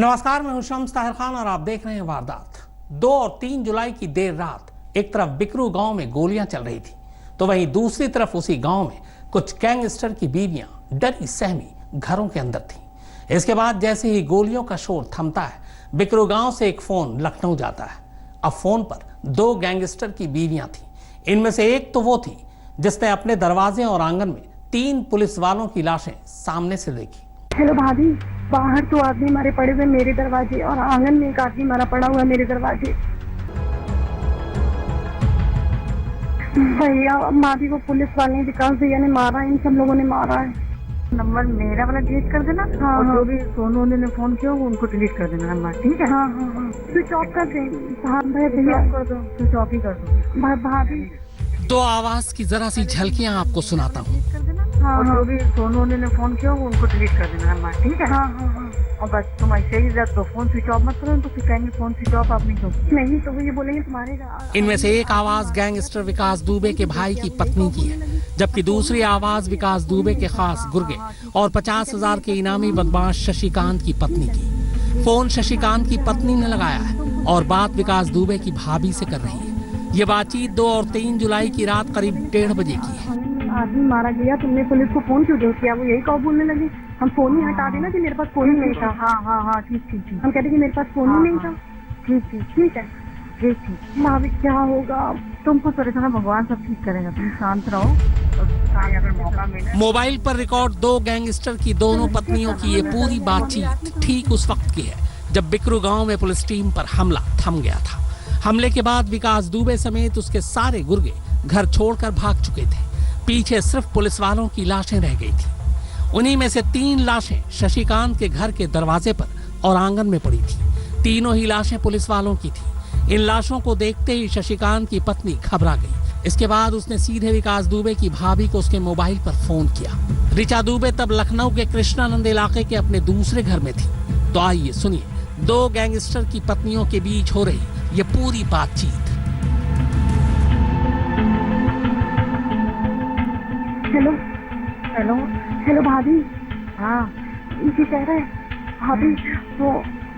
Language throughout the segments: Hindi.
नमस्कार, मैं हूं शम्स ताहिर खान और आप देख रहे हैं वारदात। 2 और 3 जुलाई की देर रात एक तरफ बिकरू गांव में गोलियां चल रही थी, तो वहीं दूसरी तरफ उसी गांव में कुछ गैंगस्टर की बीवियां डरी सहमी घरों के अंदर थीं। इसके बाद जैसे ही गोलियों का शोर थमता है, बिकरू गांव से एक फोन लखनऊ जाता है। अब फोन पर 2 गैंगस्टर की बीवियां थीं। इनमें से एक तो वो थी जिसने अपने दरवाजे और आंगन में 3 पुलिस वालों की लाशें सामने से देखी। हेलो भाभी, बाहर 2 आदमी मारे पड़े हुए मेरे दरवाजे और आंगन में एक आदमी मारा पड़ा हुआ मेरे दरवाजे। भैया माधी को पुलिस वाले ने, विकास भैया ने मारा, इन सब लोगों ने मारा है। नंबर मेरा वाला डिलीट कर देना। हाँ, और हाँ। जो भी सोनू ने फोन किया उनको डिलीट कर देना नंबर, ठीक है? हाँ हाँ हाँ, स्विच ऑफ कर दें। हाँ भैया कर दो, स्विच ऑफ ही कर दो। भाभी। तो आवाज की जरा सी झलकियां आपको सुनाता हूँ। कर देना। हाँ, और हाँ। जो भी सोनू ने फोन किया उनको डिलीट कर देना नंबर, ठीक है? हाँ हाँ हाँ। और बस तुम ऐसे ही रख दो, फोन स्विच ऑफ मत करो तो फिर कहेंगे फोन स्विच ऑफ आप नहीं दो। नहीं तो वो ये बोलेंगे तुम्हारे। इनमें से एक आवाज गैंगस्टर विकास दुबे के भाई की पत्नी की है, जबकि दूसरी आवाज विकास दुबे के खास गुर्गे और 50,000 के इनामी बदमाश शशिकांत की पत्नी की। फोन शशिकांत की पत्नी ने लगाया है और बात विकास दुबे की भाभी से कर रही है। ये बातचीत 2 और 3 जुलाई की रात करीब 1:30 बजे की है। आदमी मारा गया, तुमने पुलिस को फोन क्यों नहीं किया? वो यही कहो बोलने लगी, हम फोन ही हटा देना कि मेरे पास फोन ही नहीं था। हाँ हाँ हाँ, ठीक ठीक ठीक। हम कहते कि मेरे पास फोन ही नहीं था। ठीक ठीक ठीक है ठीक ठीक। भाभी, क्या होगा? तुमको परेशान, भगवान सब ठीक करेगा, तुम शांत रहो। और अगर मौका मिले मोबाइल पर रिकॉर्ड 2 गैंगस्टर की दोनों पत्नियों की ये पूरी बातचीत ठीक उस वक्त की है जब बिकरू गांव में पुलिस टीम पर हमला थम गया था। हमले के बाद विकास दुबे समेत उसके सारे गुर्गे घर छोड़कर भाग चुके थे। पीछे सिर्फ पुलिस वालों की लाशें रह गई थी। उन्हीं में से 3 लाशें शशिकांत के घर के दरवाजे पर और आंगन में पड़ी थी। तीनों ही लाशें पुलिस वालों की थी। इन लाशों को देखते ही शशिकांत की पत्नी घबरा गई। इसके बाद उसने सीधे विकास दुबे की भाभी को उसके मोबाइल पर फोन किया। ऋचा दुबे तब लखनऊ के कृष्णानंद इलाके के अपने दूसरे घर में थी। तो आइए सुनिए 2 गैंगस्टर की पत्नियों के बीच हो रही ये पूरी बातचीत। Hello hello. हेलो भाभी। हाँ इसी कह रहे भाभी, वो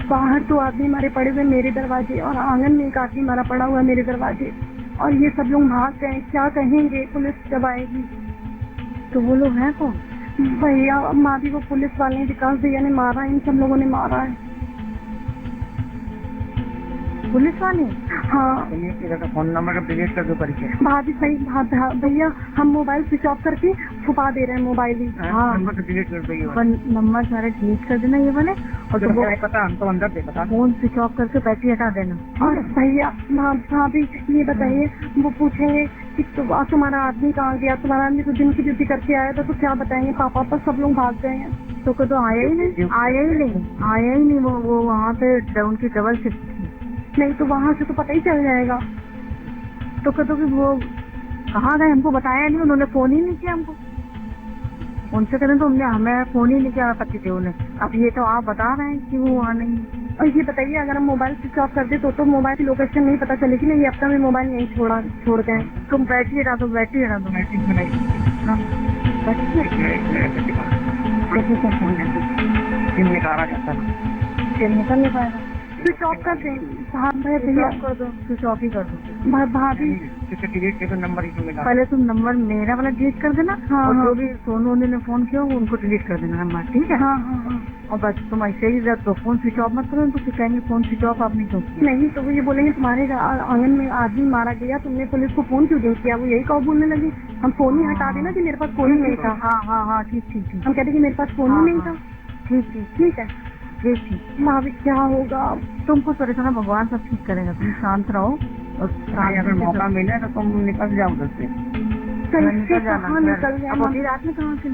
बाहर 2 आदमी मारे पड़े हुए मेरे दरवाजे और आंगन में एक आदमी मारा पड़ा हुआ मेरे दरवाजे, और ये सब लोग भाग गए। क्या कहेंगे पुलिस जब आएगी? तो वो लोग हैं कौन? भैया माधी को पुलिस वाले ने, विकास भैया ने मारा, इन सब लोगों ने मारा है। पुलिस वाले? हाँ फोन नंबर का डिलीट कर दो परिचय। भाभी सही भैया, हम मोबाइल स्विच ऑफ करके छुपा दे रहे हैं मोबाइल ही। हाँ नंबर तो डिलीट कर दो, नंबर सारे डिलीट कर देना ये वाले। और तुमको पता, हमको अंदर दे पता, फोन स्विच ऑफ करके बैटरी हटा देना। और भैया भाभी ये बताइए, वो पूछेंगे कि तुम्हारा आदमी कहाँ गया, तुम्हारा आदमी तो दिन की ड्यूटी करके आया था, तो क्या बताएंगे? पापा पर सब लोग भाग गए हैं। तो आया ही नहीं वो वहाँ पे उनकी डबल शिफ्ट थी। नहीं तो वहाँ से तो पता ही चल जाएगा। तो कहो कि वो कहाँ गए, हमको बताया नहीं, उन्होंने फोन ही नहीं किया हमको। उनसे करें तो हमें फोन ही नहीं किया पति थे उन्हें। अब ये तो आप बता रहे हैं कि वो वहाँ नहीं। और ये बताइए, अगर हम मोबाइल स्विच ऑफ कर दे तो मोबाइल की लोकेशन नहीं पता चलेगी ना? ये अब तक मोबाइल यहीं छोड़ गए। तुम बैटरी हटा दो, बैटरी हटा दो। सिम निकाला जाता है, सिम निकल नहीं पाएगा। स्विच ऑफ कर दें। भैया कर दो, स्विच ऑफ ही कर दो। भाभी डिलीट कर दो नंबर ही मिला। पहले तुम नंबर मेरा वाला डिलीट कर देना। हाँ, और हाँ। जो भी सोनू ने फोन किया उनको डिलीट कर देना नंबर, ठीक है? हाँ हाँ हाँ। और बस तुम ऐसे ही रख दो, फोन स्विच ऑफ मत करो तो फिर कहेंगे फोन स्विच ऑफ आप नहीं दो। नहीं तो वो ये बोलेंगे तुम्हारे आंगन में आदमी मारा गया, तुमने पुलिस को फोन क्यों नहीं किया? वो यही कहो बोलने लगी, हम फोन ही हटा देना कि मेरे पास फोन ही नहीं था। हाँ हाँ हाँ, ठीक ठीक ठीक। हम कहते कि मेरे पास फोन ही नहीं था। ठीक ठीक ठीक है ठीक ठीक। भाभी, क्या होगा? तुमको परेशान, भगवान सब ठीक करेगा, तुम शांत रहो। और अगर मौका मिले तो तुम निकल जाओ उधर से। कैसे कहाँ निकल गया? रात में कहाँ से?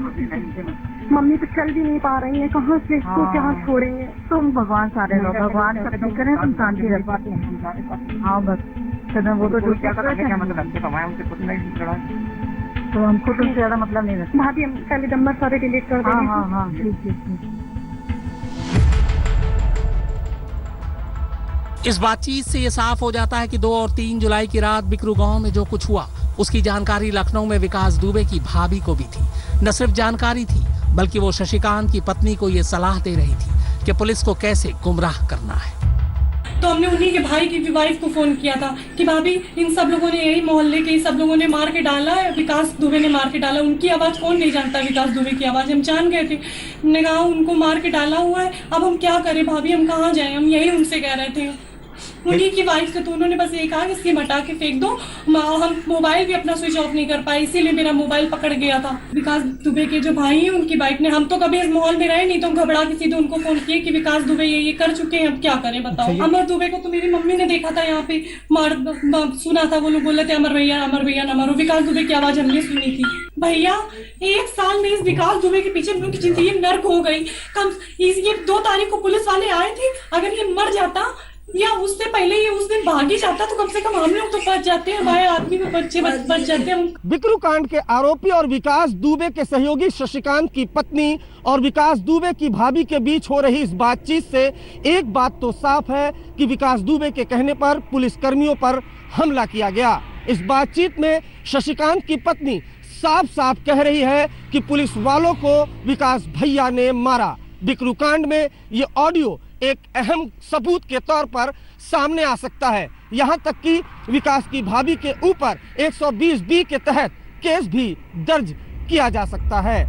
मम्मी तो चल भी नहीं पा रही है, कहाँ से इसको क्या छोड़ेंगे? तुम भगवान सारे लोग, भगवान सब ठीक करें, तुम शांति रख पाते। हाँ बस वो तो तो हमको तुमसे ज्यादा मतलब नहीं रखता। भाभी हम पहले नंबर सारे डिलीट कर देंगे। हाँ हाँ ठीक ठीक ठीक। इस बातचीत से ये साफ हो जाता है कि 2 और 3 जुलाई की रात बिकरू गांव में जो कुछ हुआ उसकी जानकारी लखनऊ में विकास दुबे की भाभी को भी थी। न सिर्फ जानकारी थी बल्कि वो शशिकांत की पत्नी को ये सलाह दे रही थी कि पुलिस को कैसे गुमराह करना है। तो हमने उन्हीं के भाई की वाइफ को फोन किया था कि भाभी इन सब लोगों ने, यही मोहल्ले के सब लोगों ने मार के डाला है, विकास दुबे ने मार के डाला। उनकी आवाज कौन नहीं जानता, विकास दुबे की आवाज हम जान गए थे। हमने कहा उनको मार के डाला हुआ है, अब हम क्या करें भाभी, हम कहाँ जाएं, हम यही उनसे कह रहे थे। उन्हीं की वाइफ से तो उन्होंने बस ये कहा कि इसकी हटा के फेंक दो। हम मोबाइल भी अपना स्विच ऑफ नहीं कर पाए, इसीलिए मेरा मोबाइल पकड़ गया था। विकास दुबे के जो भाई हैं उनकी वाइफ ने, हम तो कभी इस माहौल में रहे नहीं, तो हम घबरा के सीधे उनको फोन किए कि विकास दुबे ये कर चुके हैं, अब क्या करें बताओ। अमर दुबे को तो मेरी मम्मी ने देखा था यहाँ पे सुना था, वो लोग बोले थे अमर भैया न मारो। विकास दुबे की आवाज हमने सुनी थी। भैया 1 साल में इस विकास दुबे के पीछे उनकी जिंदगी नर्क हो गई। ये 2 तारीख को पुलिस वाले आए थे, अगर ये मर जाता या उससे पहले ये उस दिन भाग ही जाता तो कम से कम हम लोग तो बच जाते हैं, हमारे आदमी भी बच जाते हैं। बिकरू कांड के आरोपी और विकास दुबे के सहयोगी शशिकांत की पत्नी और विकास दुबे की भाभी के बीच हो रही इस बातचीत से एक बात तो साफ है कि विकास दुबे के कहने पर पुलिस कर्मियों पर हमला किया गया। इस बातचीत में शशिकांत की पत्नी साफ साफ कह रही है कि पुलिस वालों को विकास भैया ने मारा। बिकरू कांड में ये ऑडियो एक अहम सबूत के तौर पर सामने आ सकता है। यहाँ तक कि विकास की भाभी के ऊपर 120B के तहत केस भी दर्ज किया जा सकता है।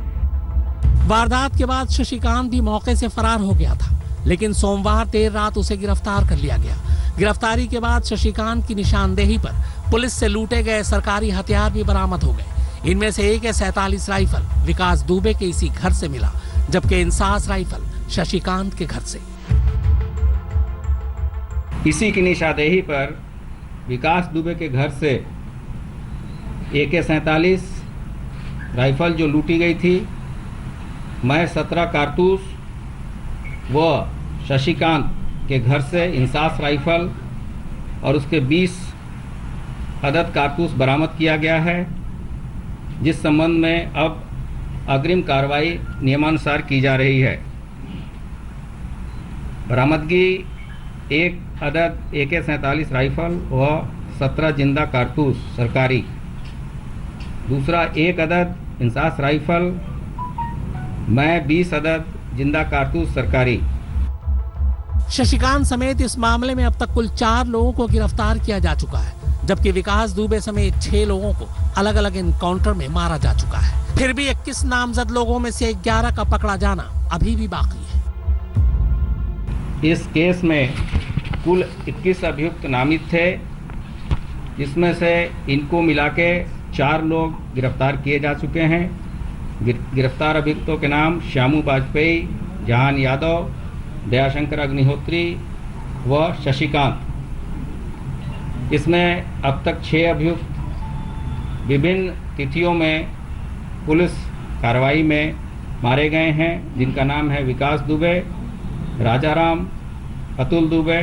वारदात के बाद शशिकांत भी मौके से फरार हो गया था, लेकिन सोमवार देर रात उसे गिरफ्तार कर लिया गया। गिरफ्तारी के बाद शशिकांत की निशानदेही पर पुलिस से लूटे गए सरकारी हथियार भी बरामद हो गए। इनमें से AK-47 राइफल विकास दुबे के इसी घर से मिला, जबकि इंसास राइफल शशिकांत के घर से। इसी की निशानदेही पर विकास दुबे के घर से AK-47 राइफल जो लूटी गई थी, मैं 17 कारतूस व शशिकांत के घर से इंसास राइफल और उसके 20 अदद कारतूस बरामद किया गया है, जिस संबंध में अब अग्रिम कार्रवाई नियमानुसार की जा रही है। बरामदगी 1 अदद AK-47 राइफल व 17 जिंदा कारतूस सरकारी, दूसरा 1 अदद इंसास राइफल, मैं 20 अदद जिंदा कारतूस सरकारी। शशिकांत समेत इस मामले में अब तक कुल 4 लोगों को गिरफ्तार किया जा चुका है, जबकि विकास दुबे समेत 6 लोगों को अलग अलग इनकाउंटर में मारा जा चुका है। फिर भी 21 नामजद लोगों में से 11 का पकड़ा जाना अभी भी बाकी है। इस केस में कुल 21 अभियुक्त नामित थे, जिसमें से इनको मिला के 4 लोग गिरफ्तार किए जा चुके हैं। गिरफ्तार अभियुक्तों के नाम श्यामू वाजपेयी, जहान यादव, दयाशंकर अग्निहोत्री व शशिकांत। इसमें अब तक 6 अभियुक्त विभिन्न तिथियों में पुलिस कार्रवाई में मारे गए हैं, जिनका नाम है विकास दुबे, राजाराम, अतुल दुबे,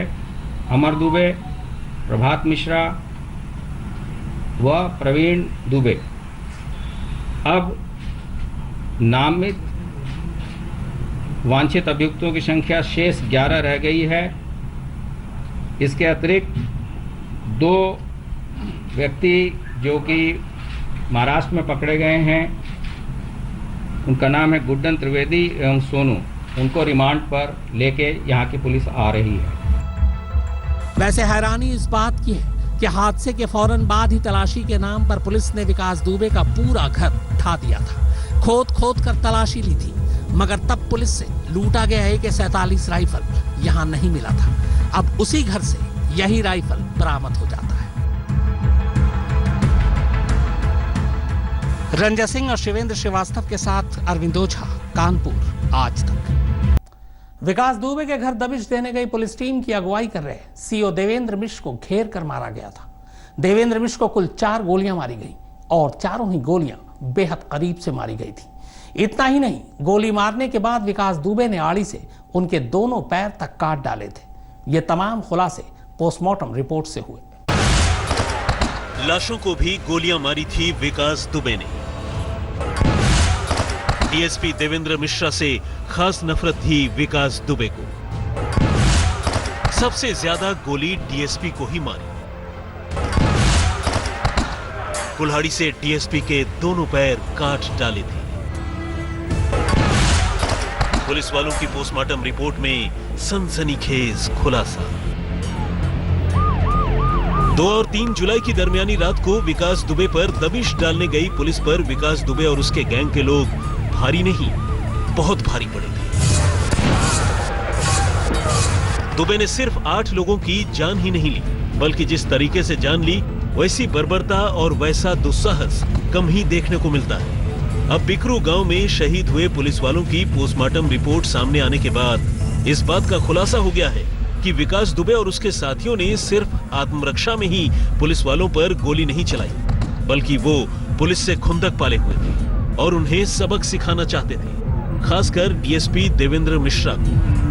अमर दुबे, प्रभात मिश्रा व प्रवीण दुबे। अब नामित वांछित अभियुक्तों की संख्या शेष 11 रह गई है। इसके अतिरिक्त 2 व्यक्ति जो कि महाराष्ट्र में पकड़े गए हैं, उनका नाम है गुड्डन त्रिवेदी एवं सोनू, उनको रिमांड पर लेके यहाँ की पुलिस आ रही है। वैसे हैरानी इस बात की है कि हादसे के फौरन बाद ही तलाशी के नाम पर पुलिस ने विकास दुबे का पूरा घर ढा दिया था। खोद कर तलाशी ली थी, मगर तब पुलिस से लूटा गया AK-47 राइफल यहाँ नहीं मिला था। अब उसी घर से यही राइफल बरामद हो जाता है। रंजन सिंह और शिवेंद्र श्रीवास्तव के साथ अरविंद ओझा, कानपुर, आज तक। विकास दुबे के घर दबिश देने गई पुलिस टीम की अगुवाई कर रहे CO देवेंद्र मिश्र को घेर कर मारा गया था। देवेंद्र मिश्र को कुल 4 गोलियां मारी गई और चारों ही गोलियां बेहद करीब से मारी गई थी। इतना ही नहीं, गोली मारने के बाद विकास दुबे ने आड़ी से उनके दोनों पैर तक काट डाले थे। ये तमाम खुलासे पोस्टमार्टम रिपोर्ट से हुए। लाशों को भी गोलियां मारी थी विकास दुबे ने। DSP देवेंद्र मिश्रा से खास नफरत थी विकास दुबे को। सबसे ज्यादा गोली DSP को ही मारी। कुल्हाड़ी से DSP के दोनों पैर काट डाले थे। पुलिस वालों की पोस्टमार्टम रिपोर्ट में सनसनीखेज खुलासा। 2 और 3 जुलाई की दरमियानी रात को विकास दुबे पर दबिश डालने गई पुलिस पर विकास दुबे और उसके गैंग के लोग भारी नहीं, बहुत भारी पड़े थे। दुबे ने सिर्फ 8 लोगों की जान ही नहीं ली, बल्कि जिस तरीके से जान ली, वैसी बर्बरता और वैसा दुस्साहस कम ही देखने को मिलता है। अब बिकरू गांव में शहीद हुए पुलिस वालों की पोस्टमार्टम रिपोर्ट सामने आने के बाद इस बात का खुलासा हो गया है कि विकास दुबे और उसके साथियों ने सिर्फ आत्मरक्षा में ही पुलिस वालों पर गोली नहीं चलाई, बल्कि वो पुलिस से खुंदक पाले हुए थे और उन्हें सबक सिखाना चाहते थे, खासकर डीएसपी देवेंद्र मिश्रा को।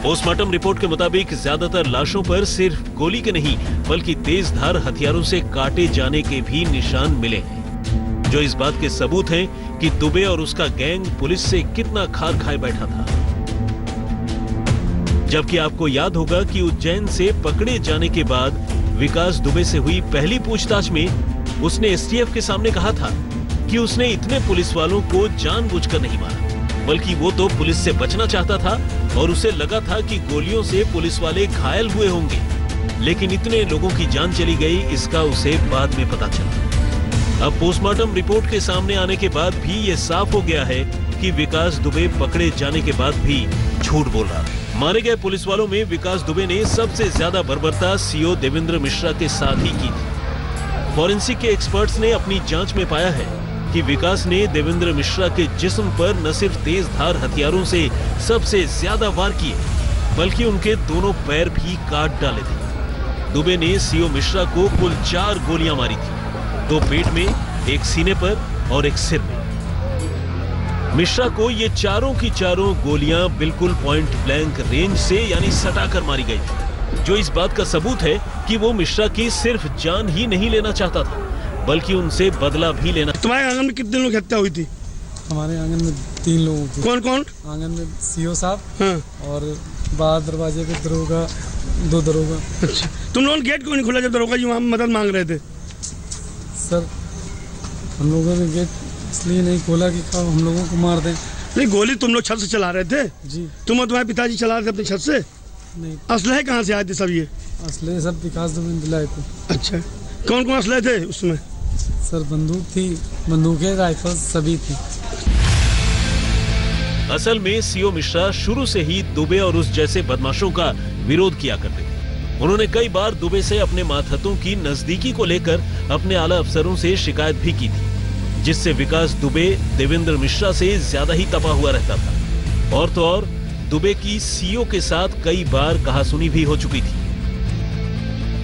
पोस्टमार्टम रिपोर्ट के मुताबिक ज्यादातर लाशों पर सिर्फ गोली के नहीं बल्कि तेज धार हथियारों से काटे जाने के भी निशान मिले हैं, जो इस बात के सबूत हैं कि दुबे और उसका गैंग पुलिस से कितना खार खाए बैठा था। जबकि आपको याद होगा कि उज्जैन से पकड़े जाने के बाद विकास दुबे से हुई पहली पूछताछ में उसने एसटीएफ के सामने कहा था कि उसने इतने पुलिस वालों को जानबूझकर नहीं मारा, बल्कि वो तो पुलिस से बचना चाहता था और उसे लगा था कि गोलियों से पुलिस वाले घायल हुए होंगे, लेकिन इतने लोगों की जान चली गई, इसका उसे बाद में पता चला। अब पोस्टमार्टम रिपोर्ट के सामने आने के बाद भी ये साफ हो गया है कि विकास दुबे पकड़े जाने के बाद भी झूठ बोल रहा था। मारे गए पुलिस वालों में विकास दुबे ने सबसे ज्यादा बर्बरता सीओ देवेंद्र मिश्रा के साथ ही की थी। फॉरेंसिक के एक्सपर्ट्स ने अपनी जांच में पाया है कि विकास ने देवेंद्र मिश्रा के जिस्म पर न सिर्फ तेज धार हथियारों से सबसे ज्यादा वार किए, बल्कि उनके दोनों पैर भी काट डाले थे। दुबे ने सीओ मिश्रा को कुल 4 गोलियां मारी थी, 2 पेट में, 1 सीने पर और 1 सिर में। मिश्रा को ये चारों की चारों गोलियां बिल्कुल पॉइंट ब्लैंक रेंज से यानी सटाकर मारी गई थी, जो इस बात का सबूत है कि वो मिश्रा की सिर्फ जान ही नहीं लेना चाहता था, बल्कि उनसे बदला भी लेना। तुम्हारे आंगन में कितने लोग हत्या हुई थी? हमारे आंगन में 3 लोगों की। कौन कौन? आंगन में सीओ साहब, हाँ। और बाहर दरवाजे पे दरोगा, 2 दरोगा। अच्छा, तुम लोगों ने गेट क्यों नहीं खोला जब दरोगा जी वहाँ मदद मांग रहे थे? सर, हम लोगों ने गेट इसलिए नहीं खोला कि हम लोगों को मार दें। नहीं, गोली तुम लोग छत से चला रहे थे? जी। तुम और तुम्हारे पिताजी चला रहे थे अपनी छत से? नहीं। असलहे कहाँ से आए थे सब ये? असले सब विकास दुबे ने दिलाए थे। अच्छा, कौन कौन असलहे थे उसमें? सर, बंदूक थी, बंदूकें, राइफल सभी थी। असल में सीओ मिश्रा शुरू से ही दुबे और उस जैसे बदमाशों का विरोध किया करते थे। उन्होंने कई बार दुबे से अपने मातहतों की नजदीकी को लेकर अपने आला अफसरों से शिकायत भी की थी, जिससे विकास दुबे देवेंद्र मिश्रा से ज्यादा ही तपा हुआ रहता था। और तो और दुबे की सीओ के साथ कई बार कहासुनी भी हो चुकी थी।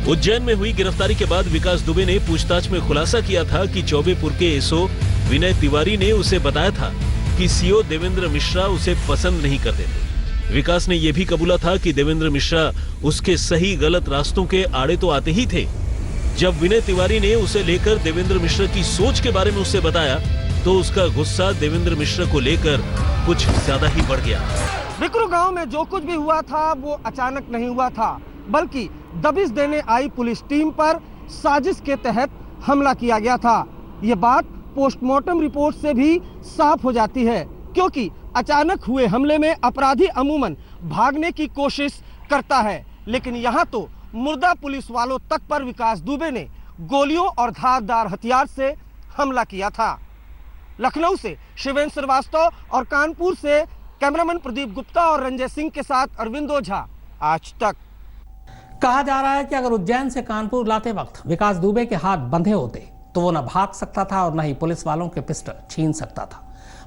उज्जैन में हुई गिरफ्तारी के बाद विकास दुबे ने पूछताछ में खुलासा किया था कि चौबेपुर के एसओ विनय तिवारी ने उसे बताया था कि सीओ देवेंद्र मिश्रा उसे पसंद नहीं करते थे। विकास ने यह भी कबूला था कि देवेंद्र मिश्रा उसके सही गलत रास्तों के आड़े तो आते ही थे। जब विनय तिवारी ने उसे लेकर देवेंद्र मिश्रा की सोच के बारे में उससे बताया, तो उसका गुस्सा देवेंद्र मिश्रा को लेकर कुछ ज्यादा ही बढ़ गया। बिकरू गांव में जो कुछ भी हुआ था वो अचानक नहीं हुआ था, बल्कि दबिश देने आई पुलिस टीम पर साजिश के तहत हमला किया गया था। ये बात पोस्टमार्टम रिपोर्ट से भी साफ हो जाती है, क्योंकि अचानक हुए हमले में अपराधी अमूमन भागने की कोशिश करता है, लेकिन यहाँ तो मुर्दा पुलिस वालों तक पर विकास दुबे ने गोलियों और धारदार हथियार से हमला किया था। लखनऊ से शिवेंद्र श्रीवास्तव और कानपुर से कैमरामैन प्रदीप गुप्ता और रंजय सिंह के साथ अरविंद ओझा, आज तक। कहा जा रहा है कि अगर उज्जैन से कानपुर लाते वक्त विकास दुबे के हाथ बंधे होते तो वो न भाग सकता था और न ही पुलिस वालों के पिस्टल छीन सकता था।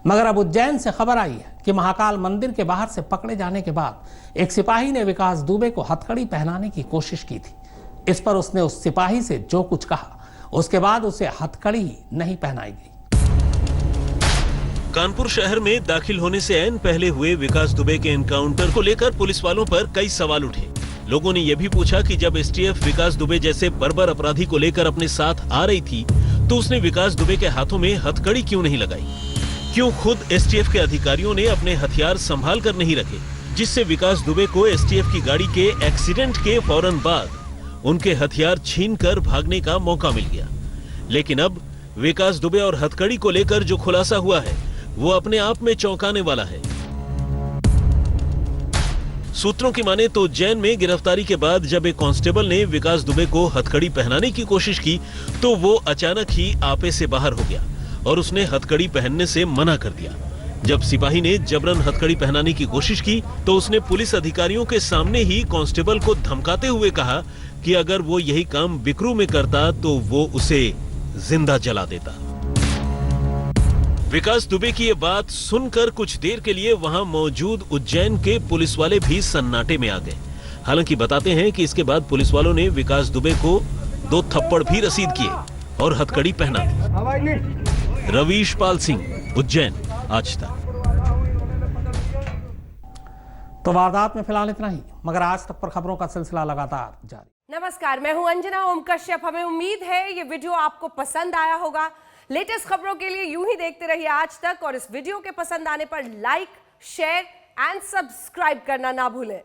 मगर अब उज्जैन से खबर आई है कि महाकाल मंदिर के बाहर से पकड़े जाने के बाद एक सिपाही ने विकास दुबे को हथकड़ी पहनाने की कोशिश की थी। इस पर उसने उस सिपाही से जो कुछ कहा, उसके बाद उसे हथकड़ी नहीं पहनाई गई। कानपुर शहर में दाखिल होने से ऐन पहले हुए विकास दुबे के एनकाउंटर को लेकर पुलिस वालों पर कई सवाल उठे। लोगों ने यह भी पूछा कि जब एसटीएफ विकास दुबे जैसे बर्बर अपराधी को लेकर अपने साथ आ रही थी, तो उसने विकास दुबे के हाथों में हथकड़ी क्यों नहीं लगाई? क्यों खुद एसटीएफ के अधिकारियों ने अपने हथियार संभाल कर नहीं रखे, जिससे विकास दुबे को एसटीएफ की गाड़ी के एक्सीडेंट के फौरन बाद उनके हथियार छीनकर भागने का मौका मिल गया। लेकिन अब विकास दुबे और हथकड़ी को लेकर जो खुलासा हुआ है वो अपने आप में चौंकाने वाला है। सूत्रों की माने तो उज्जैन में गिरफ्तारी के बाद जब एक कांस्टेबल ने विकास दुबे को हथकड़ी पहनाने की कोशिश की तो वो अचानक ही आपे से बाहर हो गया और उसने हथकड़ी पहनने से मना कर दिया। जब सिपाही ने जबरन हथकड़ी पहनाने की कोशिश की तो उसने पुलिस अधिकारियों के सामने ही कांस्टेबल को धमकाते हुए कहा कि अगर वो यही काम बिकरू में करता तो वो उसे जिंदा जला देता। विकास दुबे की ये बात सुनकर कुछ देर के लिए वहां मौजूद उज्जैन के पुलिस वाले भी सन्नाटे में आ गए। हालांकि बताते हैं कि इसके बाद पुलिस वालों ने विकास दुबे को 2 थप्पड़ भी रसीद किए और हथकड़ी पहना दी। रवीश पाल सिंह, उज्जैन, आज तक। तो वारदात में फिलहाल इतना ही, मगर आज तक पर खबरों का सिलसिला लगातार जारी। नमस्कार, मैं हूं अंजना ओम कश्यप। हमें उम्मीद है ये वीडियो आपको पसंद आया होगा। लेटेस्ट खबरों के लिए यूं ही देखते रहिए आज तक, और इस वीडियो के पसंद आने पर लाइक, शेयर एंड सब्सक्राइब करना ना भूलें।